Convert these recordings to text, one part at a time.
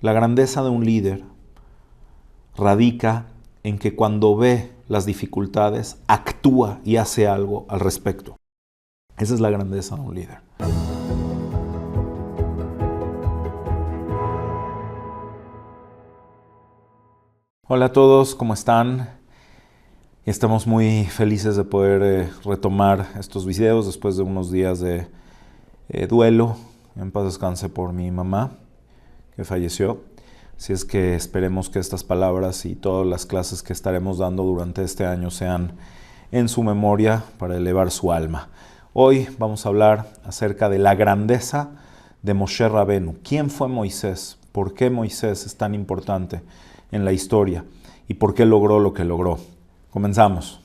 La grandeza de un líder radica en que cuando ve las dificultades, actúa y hace algo al respecto. Esa es la grandeza de un líder. Hola a todos, ¿cómo están? Estamos muy felices de poder retomar estos videos después de unos días de duelo. En paz descanse por mi mamá, que falleció. Así es que esperemos que estas palabras y todas las clases que estaremos dando durante este año sean en su memoria para elevar su alma. Hoy vamos a hablar acerca de la grandeza de Moshe Rabenu. ¿Quién fue Moisés? ¿Por qué Moisés es tan importante en la historia? ¿Y por qué logró lo que logró? Comenzamos.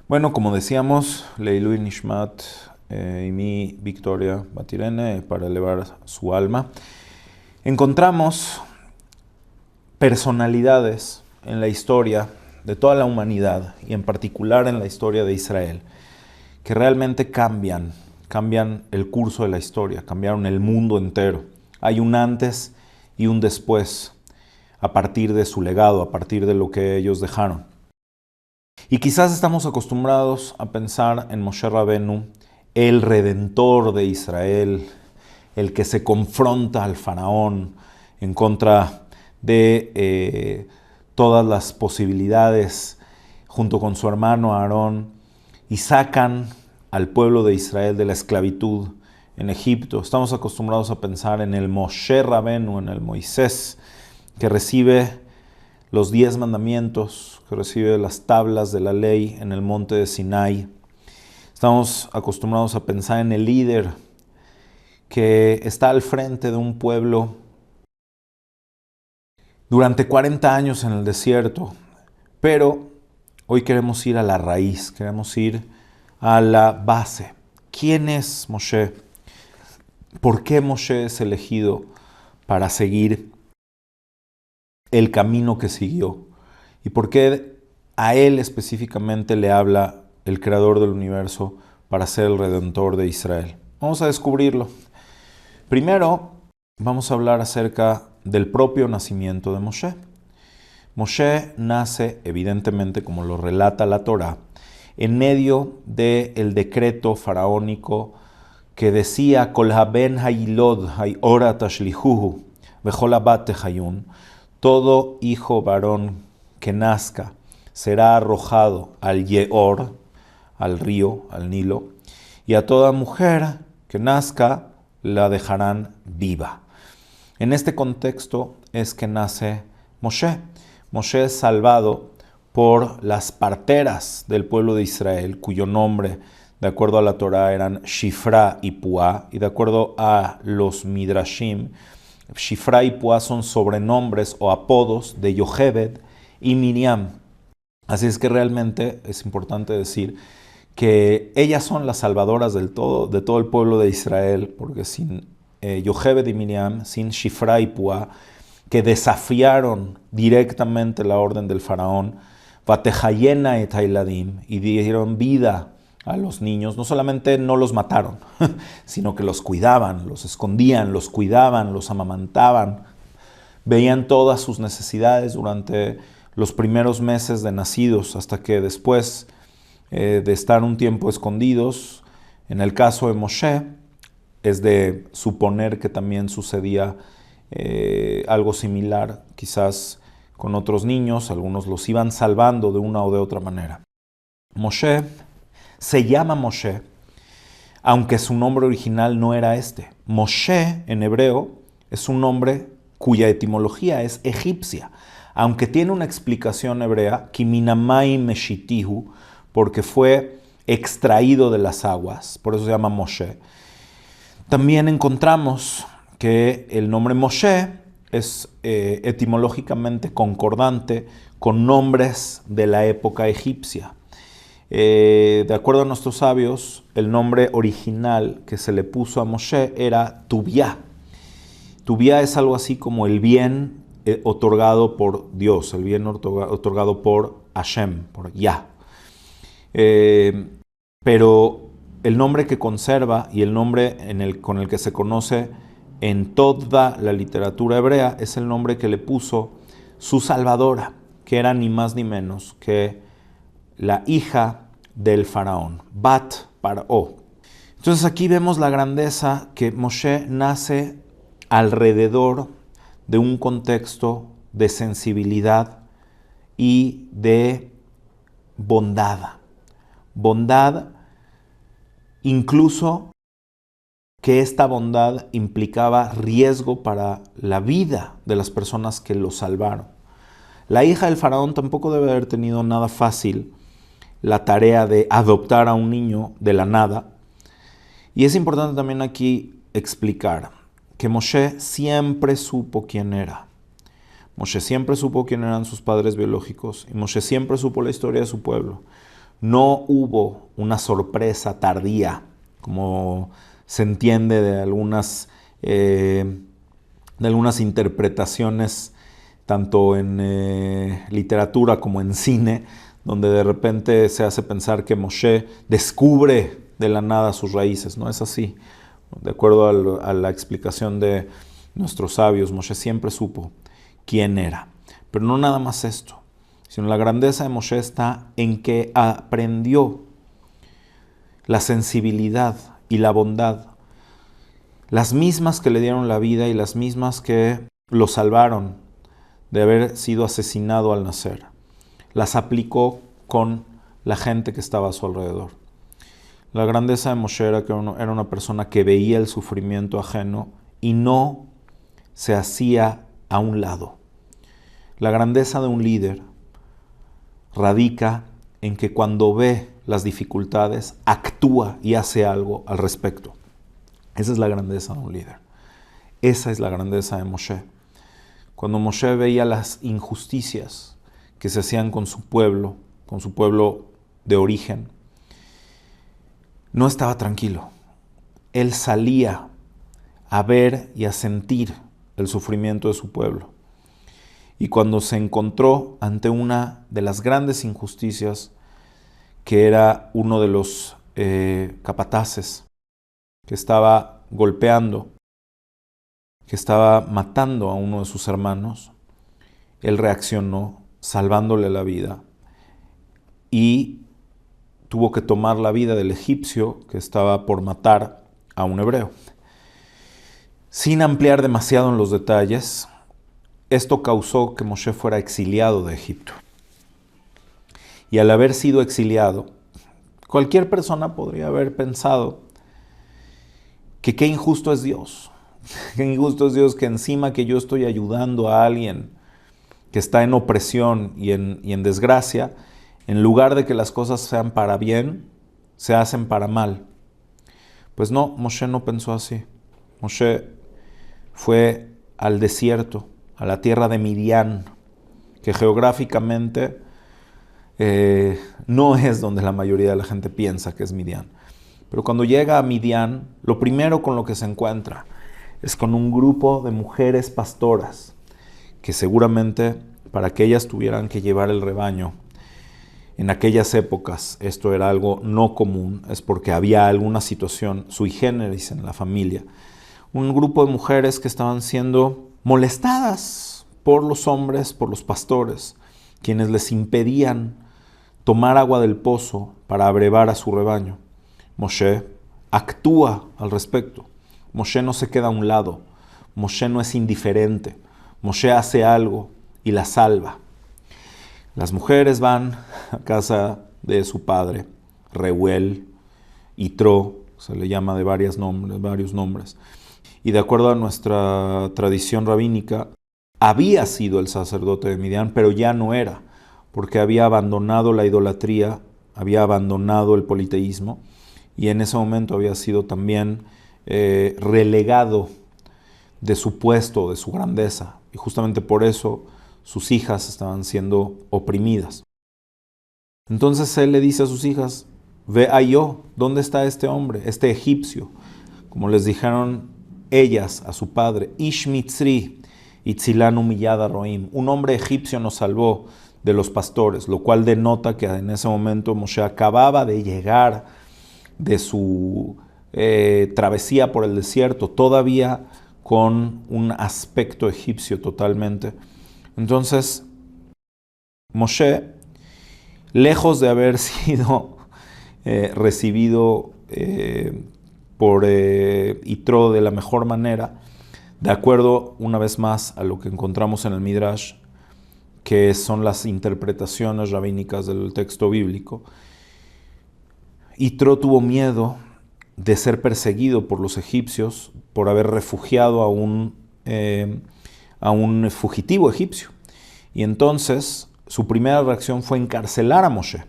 Bueno, como decíamos, Leilui Nishmat y mi Victoria Batirene para elevar su alma. Encontramos personalidades en la historia de toda la humanidad y en particular en la historia de Israel que realmente cambian el curso de la historia, cambiaron el mundo entero. Hay un antes y un después a partir de su legado, a partir de lo que ellos dejaron. Y quizás estamos acostumbrados a pensar en Moshe Rabenu, el redentor de Israel, el que se confronta al faraón en contra de todas las posibilidades, junto con su hermano Aarón, y sacan al pueblo de Israel de la esclavitud en Egipto. Estamos acostumbrados a pensar en el Moshe Rabenu, en el Moisés, que recibe los 10 mandamientos, que recibe las tablas de la ley en el monte de Sinai. Estamos acostumbrados a pensar en el líder que está al frente de un pueblo durante 40 años en el desierto. Pero hoy queremos ir a la raíz, queremos ir a la base. ¿Quién es Moshe? ¿Por qué Moshe es elegido para seguir el camino que siguió? ¿Y por qué a él específicamente le habla el creador del universo para ser el redentor de Israel? Vamos a descubrirlo. Primero, vamos a hablar acerca del propio nacimiento de Moshe. Moshe nace, evidentemente, como lo relata la Torá, en medio del decreto faraónico que decía Kol haben hayilod hayora tashlihuhu vechol habat tehayun. Todo hijo varón que nazca será arrojado al Yeor, al río, al Nilo, y a toda mujer que nazca la dejarán viva. En este contexto es que nace Moshe. Moshe es salvado por las parteras del pueblo de Israel, cuyo nombre, de acuerdo a la Torá, eran Shifra y Puá, y de acuerdo a los Midrashim, Shifra y Puá son sobrenombres o apodos de Yocheved y Miriam. Así es que realmente es importante decir que ellas son las salvadoras de todo el pueblo de Israel, porque sin Yocheved y Miriam, sin Shifra y Puá, que desafiaron directamente la orden del faraón, Vatehayena et hailadim, y dieron vida a los niños, no solamente no los mataron, sino que los cuidaban, los escondían, los cuidaban, los amamantaban, veían todas sus necesidades durante los primeros meses de nacidos, hasta que después de estar un tiempo escondidos, en el caso de Moshe, es de suponer que también sucedía algo similar, quizás con otros niños, algunos los iban salvando de una o de otra manera. Moshe se llama Moshe, aunque su nombre original no era este. Moshe, en hebreo, es un nombre cuya etimología es egipcia, aunque tiene una explicación hebrea, Kiminamai Meshitihu, porque fue extraído de las aguas, por eso se llama Moshe. También encontramos que el nombre Moshe es etimológicamente concordante con nombres de la época egipcia. De acuerdo a nuestros sabios, el nombre original que se le puso a Moshe era Tubiá. Tubiá es algo así como el bien otorgado por Dios, el bien otorgado por Hashem, por Yah. Pero el nombre que conserva y el nombre con el que se conoce en toda la literatura hebrea es el nombre que le puso su salvadora, que era ni más ni menos que la hija del faraón, Bat Paró. Entonces aquí vemos la grandeza que Moshe nace alrededor de un contexto de sensibilidad y de bondad. Bondad, incluso que esta bondad implicaba riesgo para la vida de las personas que lo salvaron. La hija del faraón tampoco debe haber tenido nada fácil la tarea de adoptar a un niño de la nada. Y es importante también aquí explicar que Moshe siempre supo quién era. Moshe siempre supo quién eran sus padres biológicos y Moshe siempre supo la historia de su pueblo. No hubo una sorpresa tardía, como se entiende de algunas interpretaciones, tanto en literatura como en cine, donde de repente se hace pensar que Moshe descubre de la nada sus raíces. No es así. De acuerdo a la explicación de nuestros sabios, Moshe siempre supo quién era. Pero no nada más esto, sino la grandeza de Moshe está en que aprendió la sensibilidad y la bondad, las mismas que le dieron la vida y las mismas que lo salvaron de haber sido asesinado al nacer. Las aplicó con la gente que estaba a su alrededor. La grandeza de Moshe era que era una persona que veía el sufrimiento ajeno y no se hacía a un lado. La grandeza de un líder radica en que cuando ve las dificultades, actúa y hace algo al respecto. Esa es la grandeza de un líder. Esa es la grandeza de Moshe. Cuando Moshe veía las injusticias que se hacían con su pueblo de origen, no estaba tranquilo. Él salía a ver y a sentir el sufrimiento de su pueblo. Y cuando se encontró ante una de las grandes injusticias, que era uno de los capataces que estaba golpeando, que estaba matando a uno de sus hermanos, él reaccionó salvándole la vida y tuvo que tomar la vida del egipcio que estaba por matar a un hebreo. Sin ampliar demasiado en los detalles, esto causó que Moshe fuera exiliado de Egipto. Y al haber sido exiliado, cualquier persona podría haber pensado que qué injusto es Dios. Qué injusto es Dios que encima que yo estoy ayudando a alguien que está en opresión y en desgracia, en lugar de que las cosas sean para bien, se hacen para mal. Pues no, Moshe no pensó así. Moshe fue al desierto, a la tierra de Midian, que geográficamente no es donde la mayoría de la gente piensa que es Midian. Pero cuando llega a Midian, lo primero con lo que se encuentra es con un grupo de mujeres pastoras, que seguramente para que ellas tuvieran que llevar el rebaño, en aquellas épocas esto era algo no común, es porque había alguna situación sui generis en la familia. Un grupo de mujeres que estaban siendo molestadas por los hombres, por los pastores, quienes les impedían tomar agua del pozo para abrevar a su rebaño. Moshe actúa al respecto. Moshe no se queda a un lado. Moshe no es indiferente. Moshe hace algo y la salva. Las mujeres van a casa de su padre, Reuel, Yitro, se le llama de varios nombres. Y de acuerdo a nuestra tradición rabínica, había sido el sacerdote de Midian, pero ya no era, porque había abandonado la idolatría, había abandonado el politeísmo, y en ese momento había sido también relegado de su puesto, de su grandeza, y justamente por eso sus hijas estaban siendo oprimidas. Entonces él le dice a sus hijas, ve a yo, ¿dónde está este hombre, este egipcio? Como les dijeron ellas a su padre, Ish Mitzri, Itzilanu Miyada Roim, un hombre egipcio nos salvó de los pastores, lo cual denota que en ese momento Moshe acababa de llegar de su travesía por el desierto, todavía con un aspecto egipcio totalmente. Entonces, Moshe, lejos de haber sido recibido por Yitro de la mejor manera, de acuerdo una vez más a lo que encontramos en el Midrash, que son las interpretaciones rabínicas del texto bíblico, Yitro tuvo miedo de ser perseguido por los egipcios por haber refugiado a un fugitivo egipcio. Y entonces su primera reacción fue encarcelar a Moshe.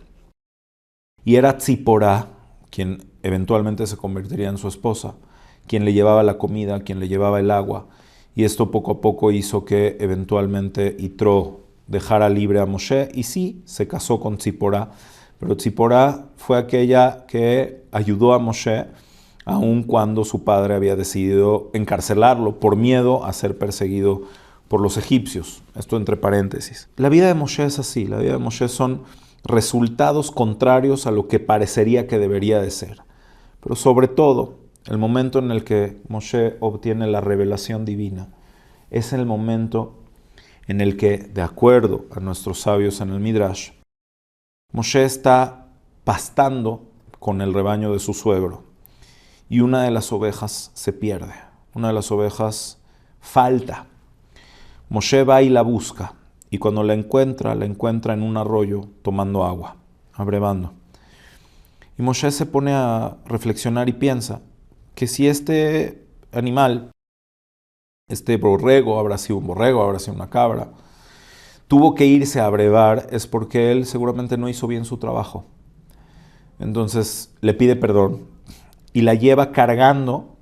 Y era Tzipora, quien eventualmente se convertiría en su esposa, quien le llevaba la comida, quien le llevaba el agua. Y esto poco a poco hizo que eventualmente Yitro dejara libre a Moshe. Y sí, se casó con Tzipora. Pero Tzipora fue aquella que ayudó a Moshe, aun cuando su padre había decidido encarcelarlo por miedo a ser perseguido por los egipcios. Esto entre paréntesis. La vida de Moshe es así. La vida de Moshe son resultados contrarios a lo que parecería que debería de ser. Pero sobre todo, el momento en el que Moshe obtiene la revelación divina es el momento en el que, de acuerdo a nuestros sabios en el Midrash, Moshe está pastando con el rebaño de su suegro y una de las ovejas se pierde, una de las ovejas falta. Moshe va y la busca y cuando la encuentra en un arroyo tomando agua, abrevando. Y Moshe se pone a reflexionar y piensa que si este animal, este borrego, habrá sido un borrego, habrá sido una cabra, tuvo que irse a abrevar, es porque él seguramente no hizo bien su trabajo. Entonces le pide perdón y la lleva cargando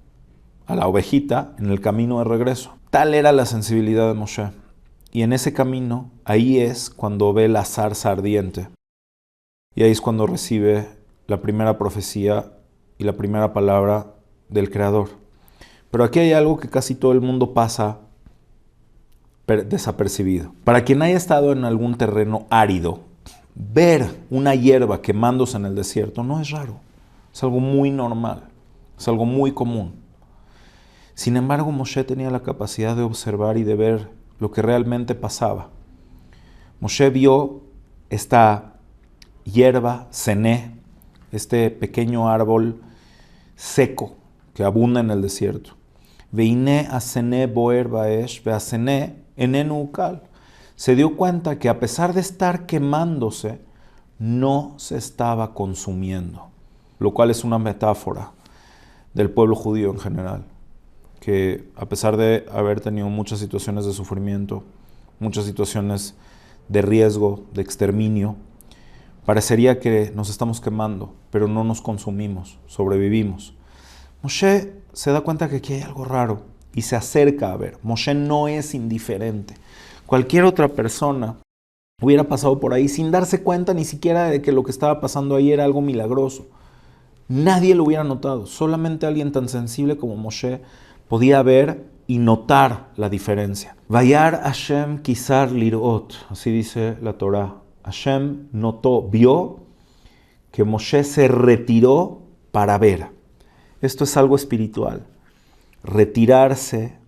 a la ovejita en el camino de regreso. Tal era la sensibilidad de Moshe. Y en ese camino, ahí es cuando ve la zarza ardiente. Y ahí es cuando recibe la primera profecía y la primera palabra del Creador. Pero aquí hay algo que casi todo el mundo pasa desapercibido. Para quien haya estado en algún terreno árido, ver una hierba quemándose en el desierto no es raro. Es algo muy normal. Es algo muy común. Sin embargo, Moshe tenía la capacidad de observar y de ver lo que realmente pasaba. Moshe vio esta hierba, cené, este pequeño árbol seco que abunda en el desierto. Veine a cené boer baesh, ve a cené enenu ukal. Se dio cuenta que a pesar de estar quemándose, no se estaba consumiendo, lo cual es una metáfora del pueblo judío en general, que a pesar de haber tenido muchas situaciones de sufrimiento, muchas situaciones de riesgo, de exterminio, parecería que nos estamos quemando, pero no nos consumimos, sobrevivimos. Moshe se da cuenta que aquí hay algo raro y se acerca a ver. Moshe no es indiferente. Cualquier otra persona hubiera pasado por ahí sin darse cuenta ni siquiera de que lo que estaba pasando ahí era algo milagroso. Nadie lo hubiera notado. Solamente alguien tan sensible como Moshe podía ver y notar la diferencia. Vayar Hashem kisar lirot, así dice la Torá. Hashem notó, vio que Moshe se retiró para ver. Esto es algo espiritual. Retirarse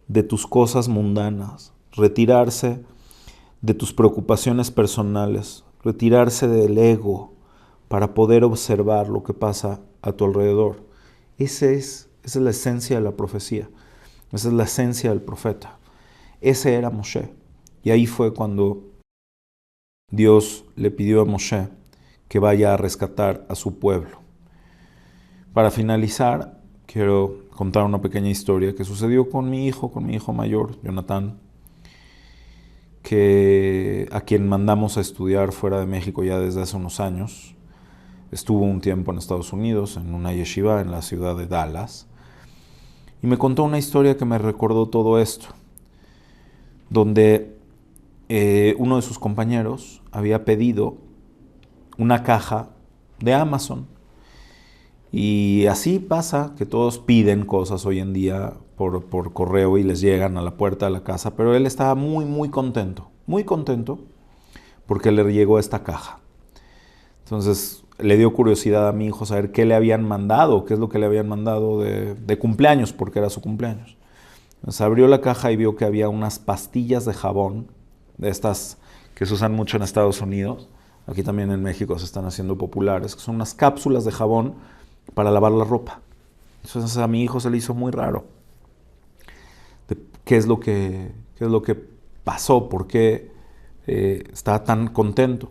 de tus cosas mundanas, retirarse de tus preocupaciones personales, retirarse del ego para poder observar lo que pasa a tu alrededor. Esa es la esencia de la profecía. Esa es la esencia del profeta. Ese era Moshe. Y ahí fue cuando Dios le pidió a Moshe que vaya a rescatar a su pueblo. Para finalizar, quiero contar una pequeña historia que sucedió con mi hijo mayor, Jonathan, a quien mandamos a estudiar fuera de México ya desde hace unos años. Estuvo un tiempo en Estados Unidos, en una yeshiva en la ciudad de Dallas, y me contó una historia que me recordó todo esto, donde uno de sus compañeros había pedido una caja de Amazon. Y así pasa que todos piden cosas hoy en día por correo y les llegan a la puerta de la casa, pero él estaba muy contento porque le llegó esta caja. Entonces le dio curiosidad a mi hijo saber qué le habían mandado, qué es lo que le habían mandado de cumpleaños, porque era su cumpleaños. Entonces abrió la caja y vio que había unas pastillas de jabón, de estas que se usan mucho en Estados Unidos, aquí también en México se están haciendo populares, que son unas cápsulas de jabón para lavar la ropa. Entonces a mi hijo se le hizo muy raro. ¿Qué es lo que pasó? ¿Por qué estaba tan contento?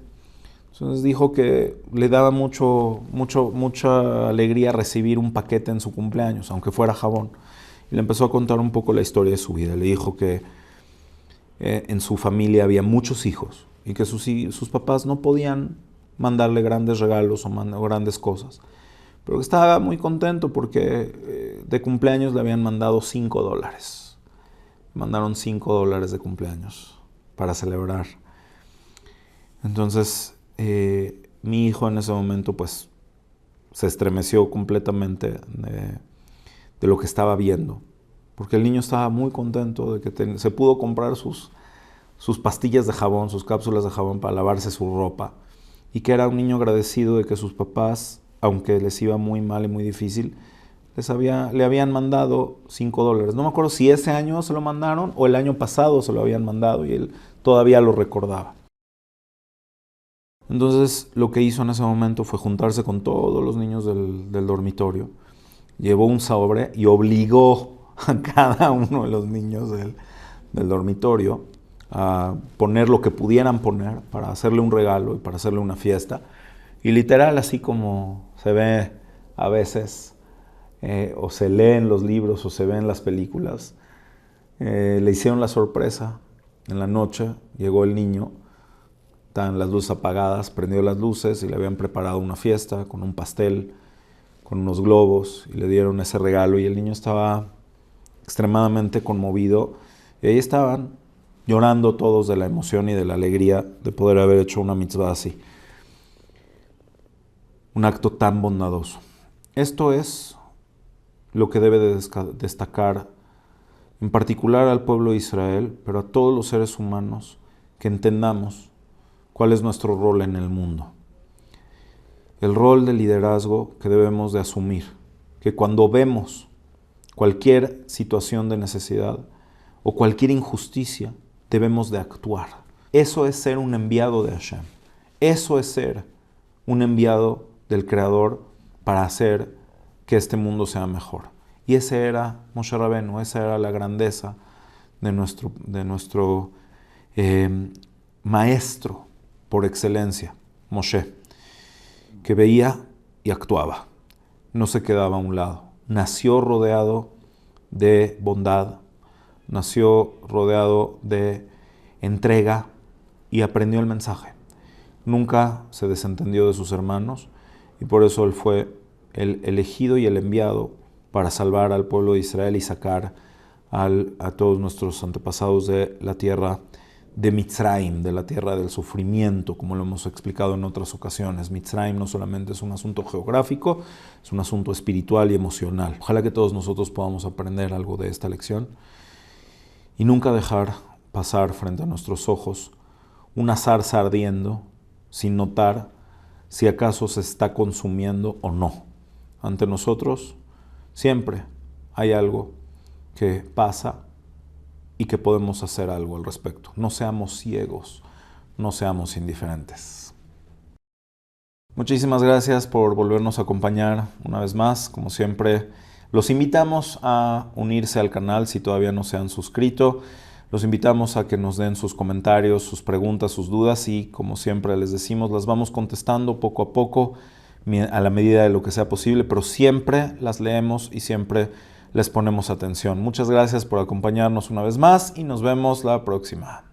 Entonces dijo que le daba mucha alegría recibir un paquete en su cumpleaños, aunque fuera jabón. Y le empezó a contar un poco la historia de su vida. Le dijo que en su familia había muchos hijos y que sus papás no podían mandarle grandes regalos o grandes cosas. Pero que estaba muy contento porque de cumpleaños le habían mandado $5. Mandaron $5 de cumpleaños para celebrar. Entonces mi hijo en ese momento pues se estremeció completamente de lo que estaba viendo, porque el niño estaba muy contento de que se pudo comprar sus pastillas de jabón, sus cápsulas de jabón para lavarse su ropa, y que era un niño agradecido de que sus papás, aunque les iba muy mal y muy difícil, le habían mandado $5. No me acuerdo si ese año se lo mandaron o el año pasado se lo habían mandado y él todavía lo recordaba. Entonces lo que hizo en ese momento fue juntarse con todos los niños del dormitorio, llevó un sobre y obligó a cada uno de los niños del dormitorio a poner lo que pudieran poner para hacerle un regalo y para hacerle una fiesta. Y literal, así como se ve a veces, o se lee en los libros o se ve en las películas, le hicieron la sorpresa. En la noche llegó el niño, estaban las luces apagadas, prendió las luces y le habían preparado una fiesta con un pastel, con unos globos, y le dieron ese regalo y el niño estaba extremadamente conmovido. Y ahí estaban llorando todos de la emoción y de la alegría de poder haber hecho una mitzvah así. Un acto tan bondadoso. Esto es lo que debe de destacar en particular al pueblo de Israel, pero a todos los seres humanos, que entendamos cuál es nuestro rol en el mundo. El rol de liderazgo que debemos de asumir, que cuando vemos cualquier situación de necesidad o cualquier injusticia, debemos de actuar. Eso es ser un enviado de Hashem. Eso es ser un enviado del Creador para hacer que este mundo sea mejor. Y ese era Moshe Rabenu, esa era la grandeza de nuestro maestro por excelencia, Moshe, que veía y actuaba, no se quedaba a un lado. Nació rodeado de bondad, nació rodeado de entrega y aprendió el mensaje. Nunca se desentendió de sus hermanos y por eso él fue el elegido y el enviado para salvar al pueblo de Israel y sacar a todos nuestros antepasados de la tierra de Mitzrayim, de la tierra del sufrimiento, como lo hemos explicado en otras ocasiones. Mitzrayim no solamente es un asunto geográfico, es un asunto espiritual y emocional. Ojalá que todos nosotros podamos aprender algo de esta lección y nunca dejar pasar frente a nuestros ojos una zarza ardiendo sin notar si acaso se está consumiendo o no. Ante nosotros siempre hay algo que pasa y que podemos hacer algo al respecto. No seamos ciegos, no seamos indiferentes. Muchísimas gracias por volvernos a acompañar una vez más. Como siempre, los invitamos a unirse al canal si todavía no se han suscrito. Los invitamos a que nos den sus comentarios, sus preguntas, sus dudas y, como siempre les decimos, las vamos contestando poco a poco, a la medida de lo que sea posible, pero siempre las leemos y siempre les ponemos atención. Muchas gracias por acompañarnos una vez más y nos vemos la próxima.